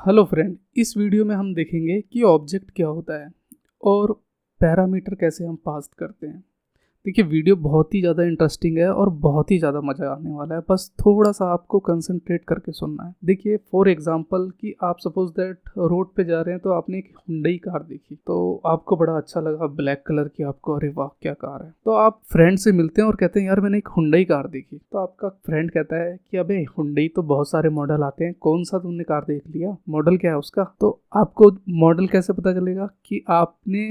Hello friend, इस video में हम देखेंगे कि ऑब्जेक्ट क्या होता है और पैरामीटर कैसे हम पास करते हैं। देखिए, वीडियो बहुत ही ज़्यादा इंटरेस्टिंग है और बहुत ही ज़्यादा मज़ा आने वाला है। बस थोड़ा सा आपको कंसंट्रेट करके सुनना है। देखिए, फॉर एग्जांपल कि आप सपोज दैट रोड पे जा रहे हैं तो आपने एक हुंडई कार देखी, तो आपको बड़ा अच्छा लगा, ब्लैक कलर की। आपको अरे वाह क्या कार है। तो आप फ्रेंड से मिलते हैं और कहते हैं यार मैंने एक हुंडई कार देखी। तो आपका फ्रेंड कहता है कि अबे हुंडई तो बहुत सारे मॉडल आते हैं, कौन सा तुमने कार देख लिया, मॉडल क्या है उसका। तो आपको मॉडल कैसे पता चलेगा कि आपने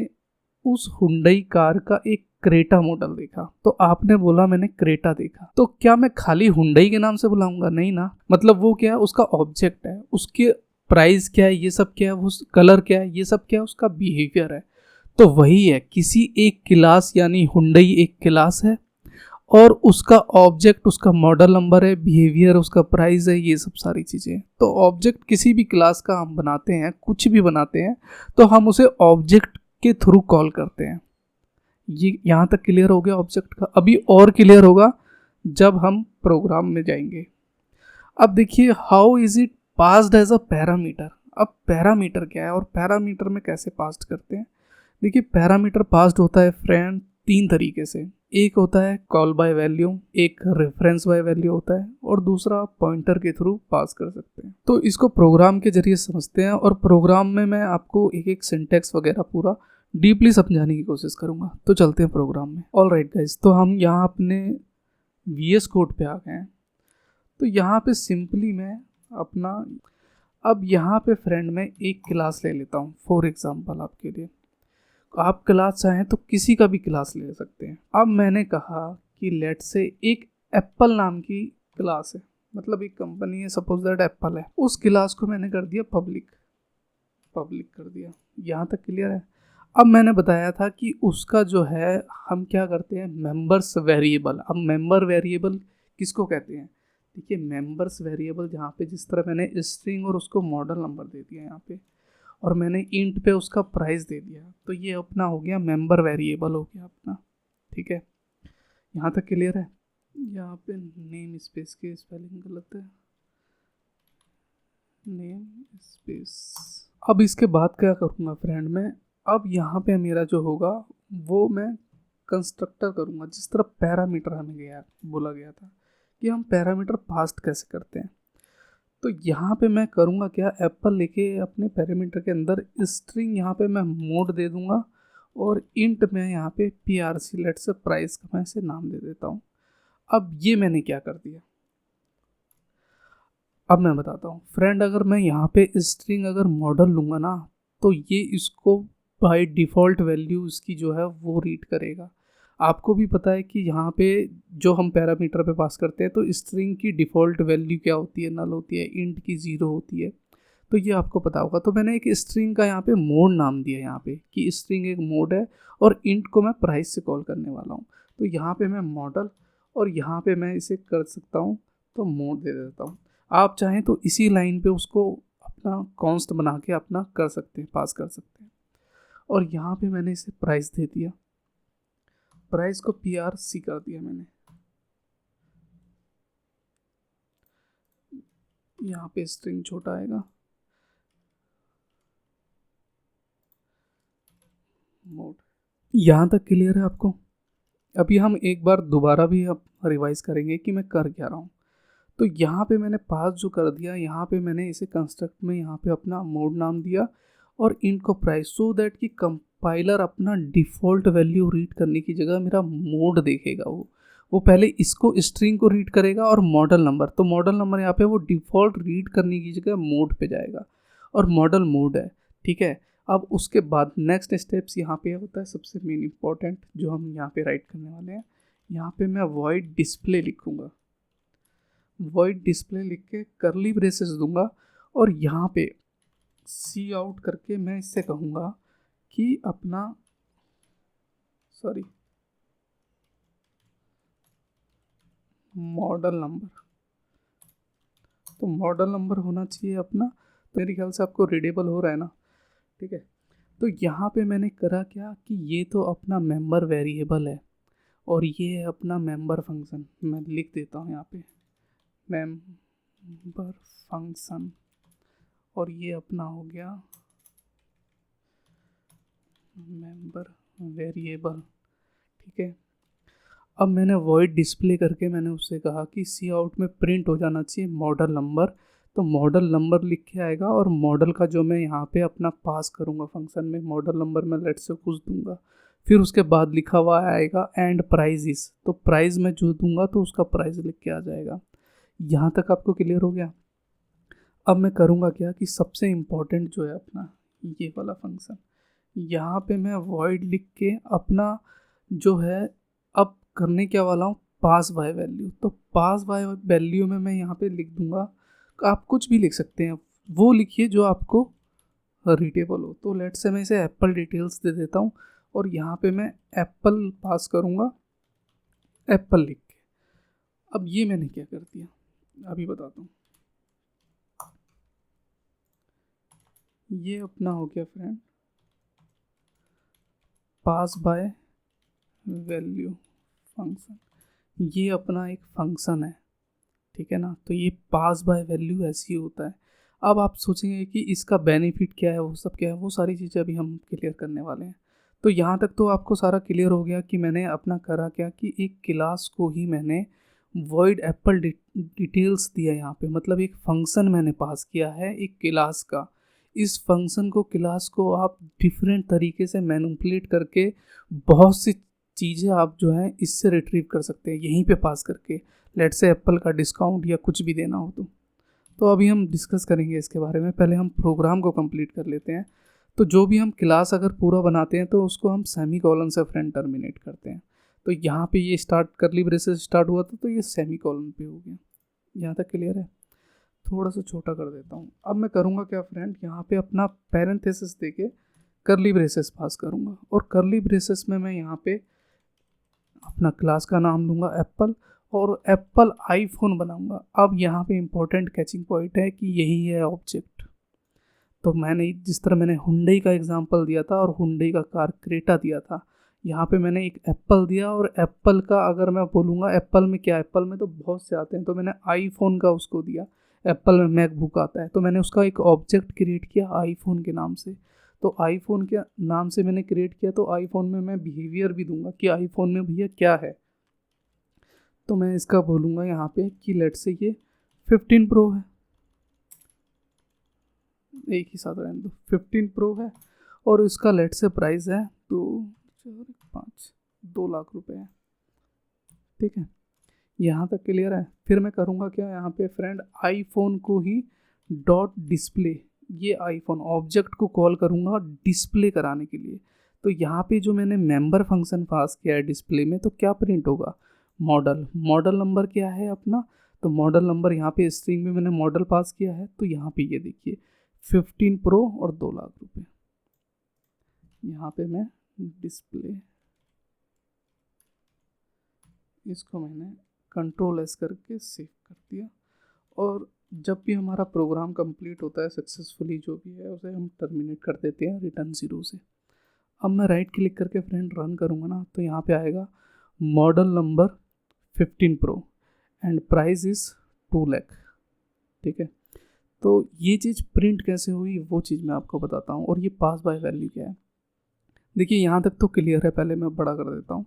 उस हुंडई कार का एक क्रेटा मॉडल देखा। तो आपने बोला मैंने क्रेटा देखा, तो क्या मैं खाली हुंडई के नाम से बुलाऊंगा? नहीं ना। मतलब वो क्या है, उसका ऑब्जेक्ट है, उसके प्राइस क्या है, ये सब क्या है, उस कलर क्या है, ये सब क्या है, उसका बिहेवियर है। तो वही है, किसी एक क्लास यानी हुंडई एक क्लास है और उसका ऑब्जेक्ट उसका मॉडल नंबर है, बिहेवियर उसका प्राइस है, ये सब सारी चीज़ें। तो ऑब्जेक्ट किसी भी क्लास का हम बनाते हैं, कुछ भी बनाते हैं, तो हम उसे ऑब्जेक्ट के थ्रू कॉल करते हैं। ये यहाँ तक क्लियर हो गया ऑब्जेक्ट का। अभी और क्लियर होगा जब हम प्रोग्राम में जाएंगे। अब देखिए, how is it passed as a parameter. अब पैरामीटर क्या है और पैरामीटर में कैसे पास्ट करते हैं। देखिए, पैरामीटर पास्ड होता है फ्रेंड तीन तरीके से। एक होता है कॉल बाय वैल्यू, एक रेफरेंस बाय वैल्यू होता है, और दूसरा पॉइंटर के थ्रू पास कर सकते हैं। तो इसको प्रोग्राम के जरिए समझते हैं, और प्रोग्राम में मैं आपको एक एक सिंटेक्स वगैरह पूरा डीपली समझाने की कोशिश करूंगा। तो चलते हैं प्रोग्राम में। ऑल राइट गाइज, तो हम यहाँ अपने VS कोड पे आ गए हैं। तो यहाँ पे सिंपली मैं अपना, अब यहाँ पे फ्रेंड मैं एक क्लास ले लेता हूँ फॉर एग्जांपल आपके लिए। आप क्लास चाहें तो किसी का भी क्लास ले सकते हैं। अब मैंने कहा कि लेट से एक एप्पल नाम की क्लास है, मतलब एक कंपनी है, सपोज दैट एप्पल है। उस क्लास को मैंने कर दिया पब्लिक, पब्लिक कर दिया। यहाँ तक क्लियर है। अब मैंने बताया था कि उसका जो है हम क्या करते हैं, मेंबर्स वेरिएबल। अब मेंबर वेरिएबल किसको कहते हैं? देखिए, मेंबर्स वेरिएबल जहाँ पे जिस तरह मैंने स्ट्रिंग और उसको मॉडल नंबर दे दिया यहाँ पे, और मैंने इंट पे उसका प्राइस दे दिया, तो ये अपना हो गया मेंबर वेरिएबल हो गया अपना। ठीक है, यहाँ तक क्लियर है। यहाँ पे नेम स्पेस की स्पेलिंग गलत है, नेम स्पेस। अब इसके बाद क्या करूँगा फ्रेंड मैं, अब यहाँ पे मेरा जो होगा वो मैं कंस्ट्रक्टर करूँगा। जिस तरह पैरामीटर हमें गया बोला गया था कि हम पैरामीटर पास्ट कैसे करते हैं, तो यहाँ पे मैं करूँगा क्या, एप्पल लेके अपने पैरामीटर के अंदर स्ट्रिंग यहाँ पे मैं मोड दे दूँगा, और इंट में यहाँ पे PRC लेट से प्राइस का मैं इसे नाम दे देता हूँ। अब ये मैंने क्या कर दिया, अब मैं बताता हूँ फ्रेंड। अगर मैं यहाँ पे स्ट्रिंग अगर मॉडल लूँगा ना, तो ये इसको बाय डिफ़ॉल्ट वैल्यू इसकी जो है वो रीड करेगा। आपको भी पता है कि यहाँ पे जो हम पैरामीटर पे पास करते हैं, तो स्ट्रिंग की डिफ़ॉल्ट वैल्यू क्या होती है, नल होती है, इंट की 0 होती है। तो ये आपको पता होगा। तो मैंने एक स्ट्रिंग का यहाँ पे मोड नाम दिया यहाँ पे कि स्ट्रिंग एक मोड है, और इंट को मैं प्राइस से कॉल करने वाला हूँ। तो यहाँ पे मैं मॉडल, और यहाँ पे मैं इसे कर सकता हूँ तो मोड दे देता हूँ। आप चाहें तो इसी लाइन पे उसको अपना कॉन्स्ट बना के अपना कर सकते हैं, पास कर सकते हैं। और यहाँ पे मैंने इसे प्राइस दे दिया, प्राइस को PRC कर दिया मैंने। यहाँ पे स्ट्रिंग छोटा आएगा, मोड। यहाँ तक क्लियर है आपको? अभी हम एक बार दोबारा भी अब रिवाइज करेंगे कि मैं कर क्या रहा हूँ। तो यहाँ पे मैंने पास जो कर दिया, यहाँ पे मैंने इसे कंस्ट्रक्ट में यहाँ पे अपना मोड नाम दिया, और इंट को प्राइस, सो दैट कि कंपाइलर अपना डिफ़ॉल्ट वैल्यू रीड करने की जगह मेरा मोड देखेगा। वो पहले इसको स्ट्रिंग को रीड करेगा और मॉडल नंबर, तो मॉडल नंबर यहाँ पे वो डिफ़ॉल्ट रीड करने की जगह मोड पे जाएगा, और मॉडल मोड है। ठीक है, अब उसके बाद नेक्स्ट स्टेप्स यहाँ पे होता है सबसे मेन इंपॉर्टेंट जो हम यहाँ पे राइट करने वाले हैं। यहाँ पे मैं वॉइड डिस्प्ले लिखूँगा, वॉइड डिस्प्ले लिख के करली ब्रेसेस दूंगा, और यहाँ पे सी आउट करके मैं इससे कहूँगा कि अपना, सॉरी, मॉडल नंबर। तो मॉडल नंबर होना चाहिए अपना। तो मेरे ख्याल से आपको रीडेबल हो रहा है ना? ठीक है, तो यहाँ पे मैंने करा क्या कि ये तो अपना मेंबर वेरिएबल है, और ये है अपना मेंबर फंक्शन। मैं लिख देता हूँ यहाँ पे मेंबर फंक्शन, और ये अपना हो गया मेंबर वेरिएबल। ठीक है, अब मैंने वॉइड डिस्प्ले करके मैंने उससे कहा कि सी आउट में प्रिंट हो जाना चाहिए मॉडल नंबर। तो मॉडल नंबर लिख के आएगा और मॉडल का जो मैं यहाँ पे अपना पास करूँगा फंक्शन में, मॉडल नंबर मैं लेट से कुछ दूंगा। फिर उसके बाद लिखा हुआ आएगा एंड प्राइस इज, तो प्राइस मैं जो दूंगा तो उसका प्राइस लिख के आ जाएगा। यहाँ तक आपको क्लियर हो गया। अब मैं करूँगा क्या कि सबसे इम्पोर्टेंट जो है अपना ये वाला फंक्शन, यहाँ पे मैं वॉइड लिख के अपना जो है अब करने क्या वाला हूँ, पास बाय वैल्यू। तो पास बाय वैल्यू में मैं यहाँ पे लिख दूंगा, आप कुछ भी लिख सकते हैं, वो लिखिए जो आपको रीडेबल हो। तो लेट से मैं इसे एप्पल डिटेल्स दे देता हूँ और यहाँ पे मैं एप्पल पास करूँगा, एप्पल लिख के। अब ये मैंने क्या कर दिया अभी बताता हूँ। ये अपना हो गया friend pass by value function, ये अपना एक फंक्शन है। ठीक है ना, तो ये पास बाय वैल्यू ऐसे ही होता है। अब आप सोचेंगे कि इसका बेनिफिट क्या है, वो सब क्या है, वो सारी चीज़ें अभी हम क्लियर करने वाले हैं। तो यहाँ तक तो आपको सारा क्लियर हो गया कि मैंने अपना करा क्या कि एक क्लास को ही मैंने वॉइड एप्पल डिटेल्स दिया यहाँ पे, मतलब एक फंक्शन मैंने पास किया है एक क्लास का। इस फंक्शन को क्लास को आप डिफरेंट तरीके से मैनिपुलेट करके बहुत सी चीज़ें आप जो है इससे रिट्रीव कर सकते हैं यहीं पे पास करके, लेट से एप्पल का डिस्काउंट या कुछ भी देना हो तो अभी हम डिस्कस करेंगे इसके बारे में। पहले हम प्रोग्राम को कंप्लीट कर लेते हैं। तो जो भी हम क्लास अगर पूरा बनाते हैं तो उसको हम सेमी कॉलन से फ्रेंड टर्मिनेट करते हैं। तो यहाँ पे ये स्टार्ट करली ब्रेसेस स्टार्ट हुआ था तो ये सेमी कॉलन पे हो गया। यहाँ तक क्लियर है? थोड़ा सा छोटा कर देता हूँ। अब मैं करूँगा क्या फ्रेंड, यहाँ पे अपना पैरेंथेसिस देके करली ब्रेसेस पास करूँगा और करली ब्रेसेस में मैं यहाँ पे अपना क्लास का नाम लूँगा एप्पल और एप्पल आईफोन बनाऊँगा। अब यहाँ पे इम्पोर्टेंट कैचिंग पॉइंट है कि यही है ऑब्जेक्ट। तो मैंने जिस तरह मैंने हुंडई का एग्जांपल दिया था और हुंडई का कार क्रेटा दिया था, यहाँ पे मैंने एक एप्पल दिया और एप्पल का अगर मैं बोलूँगा एप्पल में क्या, एप्पल में तो बहुत से आते हैं, तो मैंने आईफोन का उसको दिया। एप्पल में मैकबुक आता है तो मैंने उसका एक ऑब्जेक्ट क्रिएट किया आईफोन के नाम से। तो आईफोन के नाम से मैंने क्रिएट किया तो आईफोन में मैं बिहेवियर भी दूंगा कि आईफोन में भैया क्या है। तो मैं इसका बोलूँगा यहाँ पे कि लेट से ये 15 प्रो है, एक ही साथ रहने दो, 15 प्रो है और इसका लेट से प्राइस है 2 लाख रुपए है। ठीक है, यहाँ तक क्लियर है? फिर मैं करूँगा क्या यहाँ पे फ्रेंड, आईफोन को ही डॉट डिस्प्ले, ये आईफोन ऑब्जेक्ट को कॉल करूँगा डिस्प्ले कराने के लिए। तो यहाँ पे जो मैंने मेंबर फंक्शन पास किया है डिस्प्ले में, तो क्या प्रिंट होगा, मॉडल। मॉडल नंबर क्या है अपना, तो मॉडल नंबर यहाँ पे स्ट्रिंग में मैंने मॉडल पास किया है। तो यहाँ पे ये देखिए 15 प्रो और 2 लाख रुपए। यहाँ पे मैं डिस्प्ले, इसको मैंने कंट्रोल एस करके सेव कर दिया। और जब भी हमारा प्रोग्राम कंप्लीट होता है सक्सेसफुली जो भी है उसे हम टर्मिनेट कर देते हैं रिटर्न 0 से। अब मैं राइट क्लिक करके फ्रेंड रन करूँगा ना, तो यहाँ पे आएगा model number 15 pro and price is 2 lakh. ठीक है, तो ये चीज़ प्रिंट कैसे हुई वो चीज़ मैं आपको बताता हूँ। और ये पास बाय वैल्यू क्या है, देखिए यहाँ तक तो क्लियर है। पहले मैं बड़ा कर देता हूँ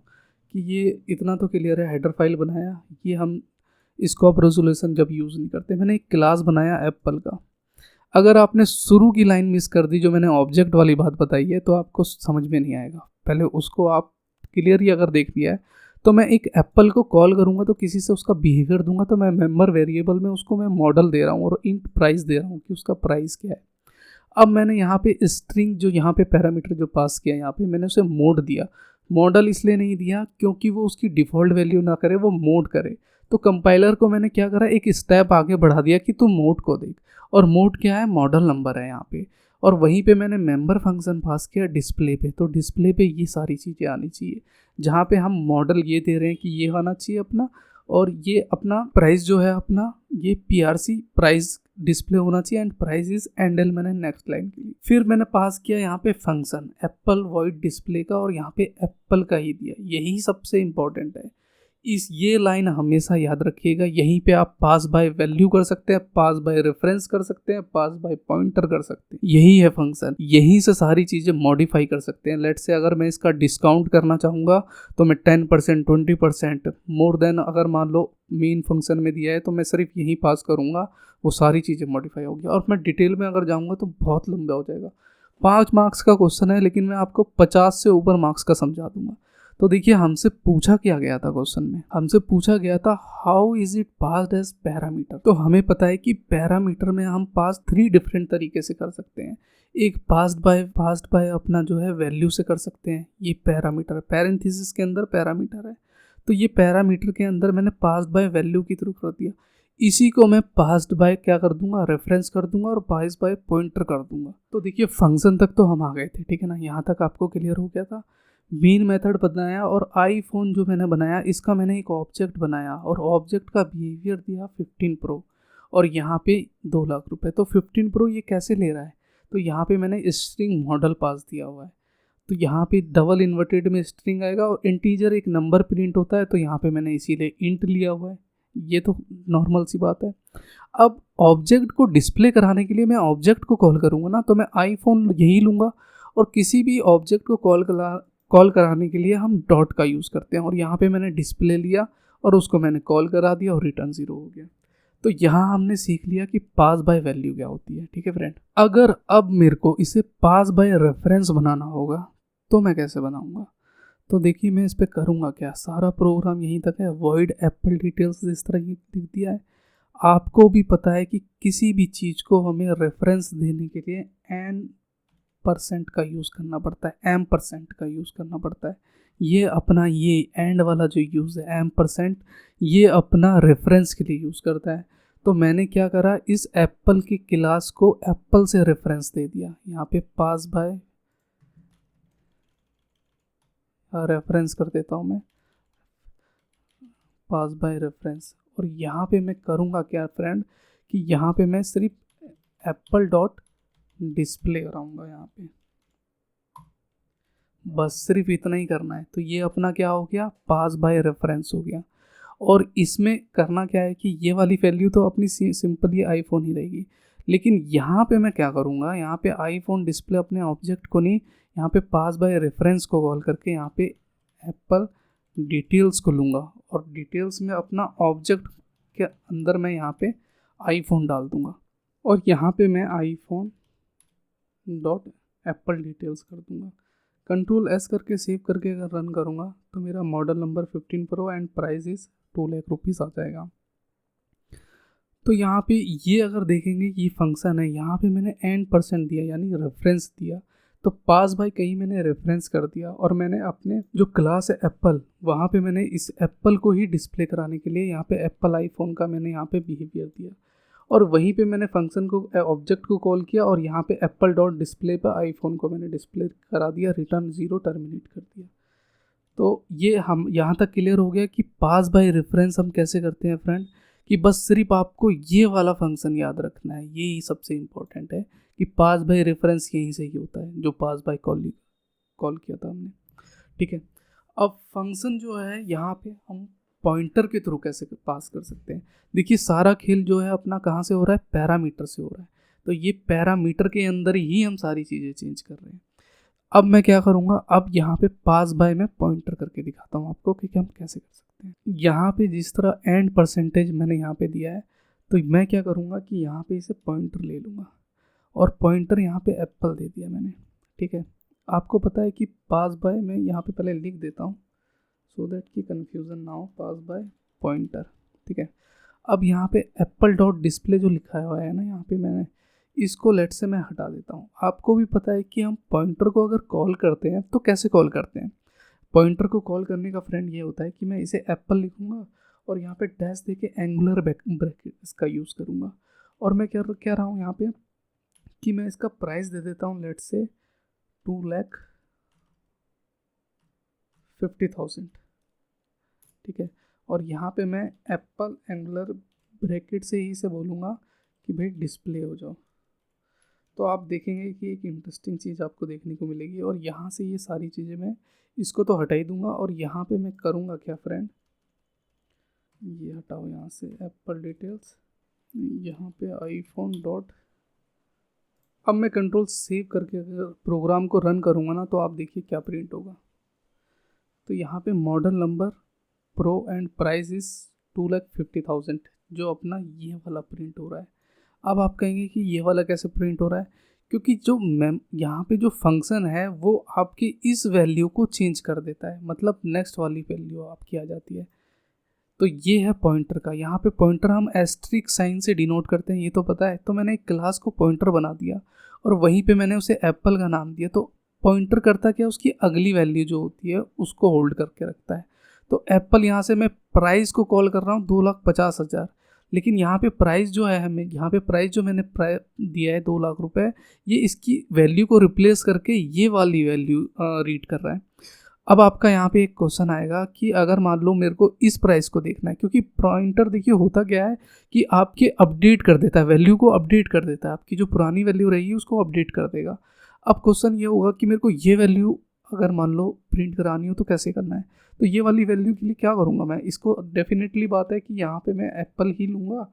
कि ये इतना तो क्लियर है। हेडर फाइल बनाया, ये हम स्कोप रेजोल्यूशन जब यूज़ नहीं करते। मैंने एक क्लास बनाया एप्पल का। अगर आपने शुरू की लाइन मिस कर दी जो मैंने ऑब्जेक्ट वाली बात बताई है तो आपको समझ में नहीं आएगा। पहले उसको आप क्लियरली अगर देख लिया है तो मैं एक एप्पल को कॉल करूँगा तो किसी से उसका बिहेवियर दूंगा, तो मैं मेंबर वेरिएबल में उसको मैं मॉडल दे रहा हूँ और इंट प्राइस दे रहा हूँ कि उसका प्राइस क्या है। अब मैंने यहाँ पे स्ट्रिंग जो यहाँ पे पैरामीटर जो पास किया, यहाँ पे मैंने उसे मोड दिया। मॉडल इसलिए नहीं दिया क्योंकि वो उसकी डिफ़ॉल्ट वैल्यू ना करे, वो मोड करे। तो कंपाइलर को मैंने क्या करा, एक स्टेप आगे बढ़ा दिया कि तू मोड को देख। और मोड क्या है, मॉडल नंबर है यहाँ पे। और वहीं पे मैंने मेंबर फंक्शन पास किया डिस्प्ले पे। तो डिस्प्ले पे ये सारी चीज़ें आनी चाहिए, जहाँ पे हम मॉडल ये दे रहे हैं कि ये आना चाहिए अपना, और ये अपना प्राइस जो है अपना ये PRC प्राइस डिस्प्ले होना चाहिए एंड प्राइस इज एंडल मैंने नेक्स्ट लाइन के लिए। फिर मैंने पास किया यहाँ पे फंक्शन एप्पल वॉइड डिस्प्ले का और यहाँ पे एप्पल का ही दिया। यही सबसे इम्पोर्टेंट है इस ये लाइन हमेशा याद रखिएगा। यहीं पे आप पास बाय वैल्यू कर सकते हैं, पास बाय रेफरेंस कर सकते हैं, पास बाय पॉइंटर कर सकते हैं। यही है फंक्शन, यहीं से सारी चीज़ें मॉडिफाई कर सकते हैं। लेट्स से अगर मैं इसका डिस्काउंट करना चाहूँगा तो मैं 10%, 20%, मोर देन अगर मान लो मेन फंक्शन में दिया है तो मैं सिर्फ यही पास करूँगा, वो सारी चीज़ें मॉडिफाई होगी। और मैं डिटेल में अगर जाऊँगा तो बहुत लंबा हो जाएगा। 5 मार्क्स का क्वेश्चन है लेकिन मैं आपको 50 से ऊपर मार्क्स का समझा दूंगा। तो देखिए हमसे पूछा क्या गया था क्वेश्चन में, हमसे पूछा गया था how is it passed as parameter. तो हमें पता है कि पैरामीटर में हम पास 3 डिफरेंट तरीके से कर सकते हैं। एक पास्ड बाय अपना जो है वैल्यू से कर सकते हैं, ये पैरामीटर पैरेंथेसिस के अंदर पैरामीटर है। तो ये पैरामीटर के अंदर मैंने पास्ड बाय वैल्यू की थ्रू कर दिया, इसी को मैं पास्ड बाय क्या कर दूंगा, रेफरेंस कर दूंगा और पास्ड बाय पॉइंटर कर दूंगा। तो देखिए फंक्शन तक तो हम आ गए थे, ठीक है ना, यहाँ तक आपको क्लियर हो गया था। मेन मेथड बनाया और आईफोन जो मैंने बनाया इसका मैंने एक ऑब्जेक्ट बनाया और ऑब्जेक्ट का बिहेवियर दिया 15 प्रो और यहाँ पे 2 लाख रुपए। तो 15 प्रो ये कैसे ले रहा है, तो यहाँ पे मैंने स्ट्रिंग मॉडल पास दिया हुआ है। तो यहाँ पे डबल इन्वर्टेड में स्ट्रिंग आएगा और इंटीजर एक नंबर प्रिंट होता है, तो यहाँ पे मैंने इसीलिए इंट लिया हुआ है। ये तो नॉर्मल सी बात है। अब ऑब्जेक्ट को डिस्प्ले कराने के लिए मैं ऑब्जेक्ट को कॉल करूँगा ना, तो मैं आईफोन यही लूँगा और किसी भी ऑब्जेक्ट को कॉल कराने के लिए हम डॉट का यूज़ करते हैं। और यहाँ पे मैंने डिस्प्ले लिया और उसको मैंने कॉल करा दिया और रिटर्न 0 हो गया। तो यहाँ हमने सीख लिया कि पास बाय वैल्यू क्या होती है, ठीक है फ्रेंड। अगर अब मेरे को इसे पास बाय रेफरेंस बनाना होगा तो मैं कैसे बनाऊँगा, तो देखिए मैं इस पर करूँगा क्या, सारा प्रोग्राम यहीं तक है। वॉइड एप्पल डिटेल्स इस तरह ही लिख दिया है। आपको भी पता है कि किसी भी चीज़ को हमें रेफरेंस देने के लिए %% का यूज़ करना पड़ता है, %% का यूज़ करना पड़ता है। ये अपना ये एंड वाला जो यूज़ है %, ये अपना रेफरेंस के लिए यूज़ करता है। तो मैंने क्या करा, इस एप्पल की क्लास को एप्पल से रेफरेंस दे दिया। यहाँ पे पास बाय रेफरेंस कर देता हूँ मैं, पास बाय रेफरेंस। और यहाँ पे मैं करूँगा क्या फ्रेंड, कि यहाँ पे मैं सिर्फ एप्पल डॉट डिस्प्ले कराऊँगा यहाँ पे, बस सिर्फ इतना ही करना है। तो ये अपना क्या हो गया, पास बाय रेफरेंस हो गया। और इसमें करना क्या है कि ये वाली वैल्यू तो अपनी सिंपली आईफोन ही रहेगी, लेकिन यहाँ पे मैं क्या करूँगा, यहाँ पे आईफोन डिस्प्ले अपने ऑब्जेक्ट को नहीं, यहाँ पे पास बाय रेफरेंस को कॉल करके यहाँ पे एप्पल डिटेल्स को लूँगा और डिटेल्स में अपना ऑब्जेक्ट के अंदर मैं यहाँ पे आईफोन डाल दूँगा और यहाँ पे मैं आईफोन डॉट एप्पल डिटेल्स कर दूँगा। Ctrl+S करके सेव करके अगर रन करूँगा तो मेरा model number 15 pro and price is 2 lakh rupees आ जाएगा। तो यहाँ पे ये अगर देखेंगे ये फंक्शन है, यहाँ पे मैंने %% दिया यानी रेफरेंस दिया। तो पास बाय कहीं मैंने रेफरेंस कर दिया और मैंने अपने जो क्लास है एप्पल, वहाँ पे मैंने इस एप्पल को ही डिस्प्ले कराने के लिए यहाँ पे एप्पल आईफोन का मैंने यहाँ पे बिहेवियर दिया और वहीं पे मैंने फंक्शन को ऑब्जेक्ट को कॉल किया और यहाँ पे एप्पल डॉट डिस्प्ले पर आईफोन को मैंने डिस्प्ले करा दिया, रिटर्न 0 टर्मिनेट कर दिया। तो ये हम यहाँ तक क्लियर हो गया कि पास बाय रेफरेंस हम कैसे करते हैं फ्रेंड, कि बस सिर्फ आपको ये वाला फंक्शन याद रखना है, यही सबसे इम्पोर्टेंट है कि पास बाय रेफरेंस यहीं से ही होता है जो पास बाय कॉल किया था हमने, ठीक है। अब फंक्शन जो है यहाँ पे हम पॉइंटर के थ्रू कैसे पास कर सकते हैं। देखिए सारा खेल जो है अपना कहाँ से हो रहा है, पैरामीटर से हो रहा है। तो ये पैरामीटर के अंदर ही हम सारी चीज़ें चेंज कर रहे हैं। अब मैं क्या करूँगा, अब यहाँ पे पास बाय में पॉइंटर करके दिखाता हूँ आपको कि हम कैसे कर सकते हैं। यहाँ पे जिस तरह %% मैंने यहाँ पे दिया है, तो मैं क्या करूँगा कि यहाँ पे इसे पॉइंटर ले लूँगा और पॉइंटर यहाँ पे एप्पल दे दिया मैंने, ठीक है। आपको पता है कि पास बाय में यहाँ पे पहले लिख देता हूँ सो दैट कि कन्फ्यूज़न ना हो, पास बाय पॉइंटर, ठीक है। अब यहाँ पे एप्पल डॉट डिस्प्ले जो लिखा हुआ है ना, यहाँ पे मैंने इसको लेट से मैं हटा देता हूँ। आपको भी पता है कि हम पॉइंटर को अगर कॉल करते हैं तो कैसे कॉल करते हैं। पॉइंटर को कॉल करने का फ्रेंड ये होता है कि मैं इसे एप्पल लिखूँगा और यहाँ पे डैश दे के एंगुलर ब्रैकेट इसका यूज़ करूँगा और मैं क्या रहा हूँ यहाँ पे कि मैं इसका प्राइस दे देता हूँ लेट से 2,50,000, ठीक है। और यहाँ पे मैं एप्पल एंगुलर ब्रैकेट से ही इसे बोलूँगा कि भाई डिस्प्ले हो जाओ। तो आप देखेंगे कि एक इंटरेस्टिंग चीज़ आपको देखने को मिलेगी और यहाँ से ये सारी चीज़ें मैं इसको तो हटा ही दूँगा और यहाँ पे मैं करूँगा क्या फ्रेंड, ये हटाओ यहाँ से, एप्पल डिटेल्स, यहाँ पे आईफोन डॉट। अब मैं कंट्रोल सेव करके अगर प्रोग्राम को रन करूँगा ना, तो आप देखिए क्या प्रिंट होगा। तो यहाँ पे model number pro and price is 2,50,000, जो अपना ये वाला प्रिंट हो रहा है। अब आप कहेंगे कि ये वाला कैसे प्रिंट हो रहा है, क्योंकि जो मैम यहाँ पे जो फंक्शन है वो आपकी इस वैल्यू को चेंज कर देता है, मतलब नेक्स्ट वाली वैल्यू आपकी आ जाती है। तो ये है पॉइंटर का। यहाँ पे पॉइंटर हम एस्ट्रिक साइन से डिनोट करते हैं, ये तो पता है। तो मैंने एक क्लास को पॉइंटर बना दिया और वहीं पे मैंने उसे एप्पल का नाम दिया। तो पॉइंटर करता क्या, उसकी अगली वैल्यू जो होती है उसको होल्ड करके रखता है। तो एप्पल, यहाँ से मैं प्राइस को कॉल कर रहा हूँ 2,50,000, लेकिन यहाँ पे प्राइस जो है, हमें यहाँ पे प्राइस जो मैंने दिया है 2,00,000 रुपये, ये इसकी वैल्यू को रिप्लेस करके ये वाली वैल्यू रीड कर रहा है। अब आपका यहाँ पे एक क्वेश्चन आएगा कि अगर मान लो मेरे को इस प्राइस को देखना है, क्योंकि पॉइंटर देखिए होता क्या है कि आपके अपडेट कर देता है, वैल्यू को अपडेट कर देता है, आपकी जो पुरानी वैल्यू रहेगी उसको अपडेट कर देगा। अब क्वेश्चन ये होगा कि मेरे को ये वैल्यू अगर मान लो प्रिंट करानी हो तो कैसे करना है। तो ये वाली वैल्यू के लिए क्या करूँगा मैं, इसको डेफिनेटली बात है कि यहाँ पे मैं एप्पल ही लूँगा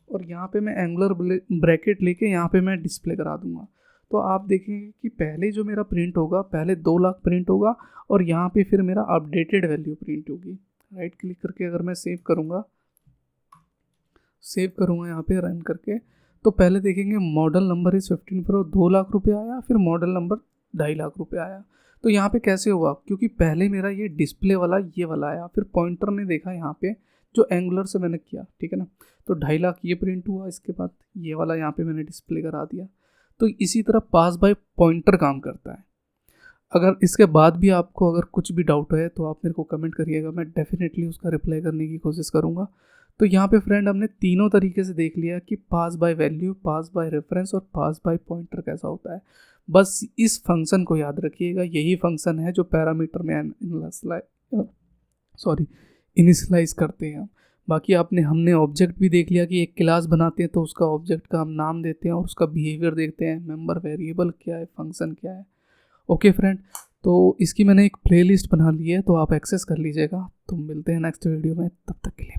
और यहाँ पे मैं एंगुलर ब्रैकेट लेके यहाँ पे मैं डिस्प्ले करा दूँगा। तो आप देखेंगे कि पहले जो मेरा प्रिंट होगा, पहले 2,00,000 प्रिंट होगा और यहाँ पे फिर मेरा अपडेटेड वैल्यू प्रिंट होगी। राइट क्लिक करके अगर मैं सेव करूँगा यहाँ पे रन करके, तो पहले देखेंगे मॉडल नंबर इज़ 15 प्रो 2,00,000 रुपये आया, फिर मॉडल नंबर 2,50,000 रुपये आया। तो यहाँ पे कैसे हुआ, क्योंकि पहले मेरा ये डिस्प्ले वाला ये वाला आया, फिर पॉइंटर ने देखा यहाँ पे जो एंगुलर से मैंने किया, ठीक है ना। तो 2,50,000 ये प्रिंट हुआ, इसके बाद ये वाला यहाँ पे मैंने डिस्प्ले करा दिया। तो इसी तरह पास बाय पॉइंटर काम करता है। अगर इसके बाद भी आपको अगर कुछ भी डाउट है तो आप मेरे को कमेंट करिएगा, मैं डेफिनेटली उसका रिप्लाई करने की कोशिश करूँगा। तो यहाँ पे फ्रेंड हमने तीनों तरीके से देख लिया कि pass by value, pass by reference और पास बाय पॉइंटर कैसा होता है। बस इस फंक्शन को याद रखिएगा, यही फंक्शन है जो पैरामीटर में इनिशियलाइज करते हैं। बाकी हमने ऑब्जेक्ट भी देख लिया कि एक क्लास बनाते हैं तो उसका ऑब्जेक्ट का हम नाम देते हैं और उसका बिहेवियर देखते हैं, मेंबर वेरिएबल क्या है, फंक्शन क्या है। ओके फ्रेंड, तो इसकी मैंने एक प्लेलिस्ट बना ली है, तो आप एक्सेस कर लीजिएगा। तो मिलते हैं नेक्स्ट वीडियो में, तब तक के लिए।